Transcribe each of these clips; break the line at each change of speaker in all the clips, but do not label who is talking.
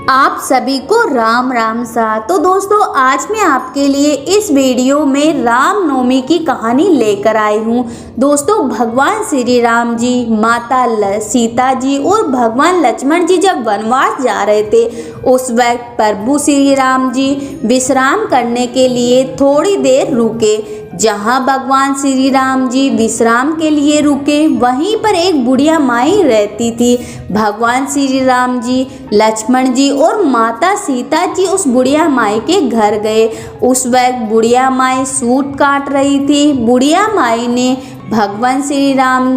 आप सभी को राम राम सा। तो दोस्तों, आज मैं आपके लिए इस वीडियो में रामनवमी की कहानी लेकर आई हूँ। दोस्तों, भगवान श्री राम जी, माता सीता जी और भगवान लक्ष्मण जी जब वनवास जा रहे थे, उस वक्त प्रभु श्री राम जी विश्राम करने के लिए थोड़ी देर रुके। जहाँ भगवान श्री राम जी विश्राम के लिए रुके, वहीं पर एक बुढ़िया माई रहती थी। भगवान श्री राम जी, लक्ष्मण जी और माता सीता जी उस बुढ़िया माई के घर गए। उस वक्त बुढ़िया माई सूत काट रही थी। बुढ़िया माई ने भगवान श्री राम,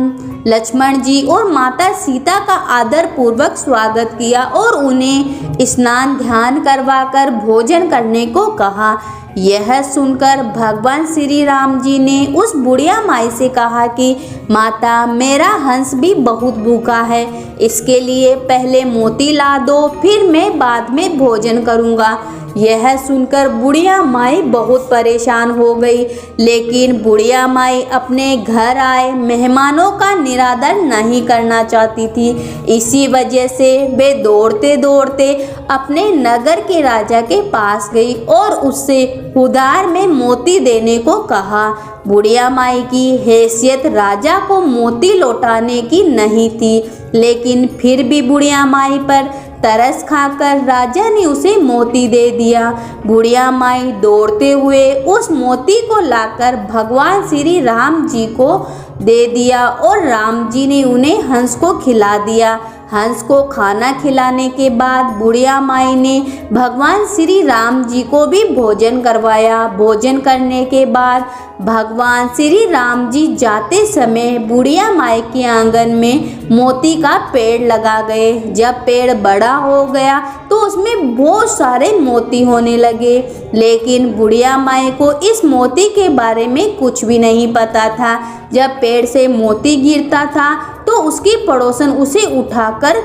लक्ष्मण जी और माता सीता का आदर पूर्वक स्वागत किया और उन्हें स्नान ध्यान करवाकर भोजन करने को कहा। यह सुनकर भगवान श्री राम जी ने उस बुढ़िया माई से कहा कि माता, मेरा हंस भी बहुत भूखा है, इसके लिए पहले मोती ला दो, फिर मैं बाद में भोजन करूँगा। यह सुनकर बुढ़िया माई बहुत परेशान हो गई, लेकिन बुढ़िया माई अपने घर आए मेहमानों का निरादर नहीं करना चाहती थी। इसी वजह से वे दौड़ते दौड़ते अपने नगर के राजा के पास गई और उससे उधार में मोती देने को कहा। बुढ़िया माई की हैसियत राजा को मोती लौटाने की नहीं थी, लेकिन फिर भी बुढ़िया माई पर तरस खाकर राजा ने उसे मोती दे दिया। बुढ़िया माई दौड़ते हुए उस मोती को लाकर भगवान श्री राम जी को दे दिया और राम जी ने उन्हें हंस को खिला दिया। हंस को खाना खिलाने के बाद बुढ़िया माई ने भगवान श्री राम जी को भी भोजन करवाया। भोजन करने के बाद भगवान श्री राम जी जाते समय बुढ़िया माई के आंगन में मोती का पेड़ लगा गए। जब पेड़ बड़ा हो गया तो उसमें बहुत सारे मोती होने लगे, लेकिन बुढ़िया माई को इस मोती के बारे में कुछ भी नहीं पता था। जब पेड़ से मोती गिरता था तो उसकी पड़ोसन उसे उठाकर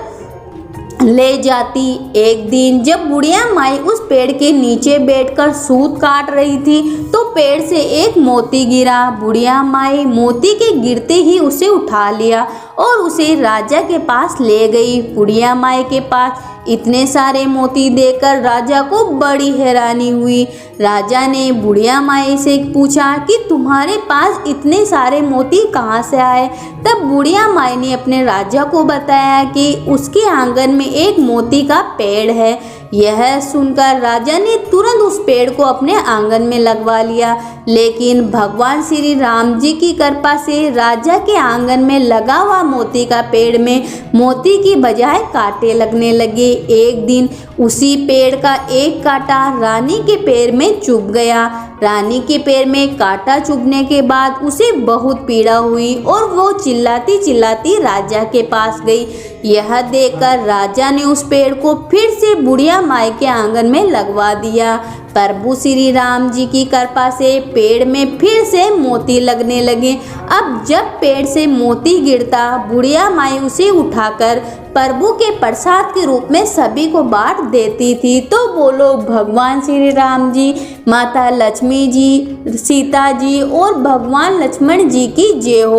ले जाती। एक दिन जब बुढ़िया माई उस पेड़ के नीचे बैठकर सूत काट रही थी तो पेड़ से एक मोती गिरा। बुढ़िया माई मोती के गिरते ही उसे उठा लिया और उसे राजा के पास ले गई। बुढ़िया माई के पास इतने सारे मोती देखकर राजा को बड़ी हैरानी हुई। राजा ने बुढ़िया माई से पूछा कि तुम्हारे पास इतने सारे मोती कहाँ से आए। तब बुढ़िया माई ने अपने राजा को बताया कि उसके आंगन में एक मोती का पेड़ है। यह सुनकर राजा ने तुरंत उस पेड़ को अपने आंगन में लगवा लिया, लेकिन भगवान श्री राम जी की कृपा से राजा के आंगन में लगा हुआ मोती का पेड़ में मोती की बजाय कांटे लगने लगे। एक दिन उसी पेड़ का एक कांटा रानी के पैर में चुभ गया। रानी के पैर में कांटा चुभने के बाद उसे बहुत पीड़ा हुई और वो चिल्लाती चिल्लाती राजा के पास गई। यह देखकर राजा ने उस पेड़ को फिर से बुढ़िया माई के आंगन में लगवा दिया। प्रभु श्री राम जी की कृपा से पेड़ में फिर से मोती लगने लगे। अब जब पेड़ से मोती गिरता, बुढ़िया माई उसे उठाकर प्रभु के प्रसाद के रूप में सभी को बांट देती थी। तो बोलो भगवान श्री राम जी, माता लक्ष्मी जी, सीता जी और भगवान लक्ष्मण जी की जय हो।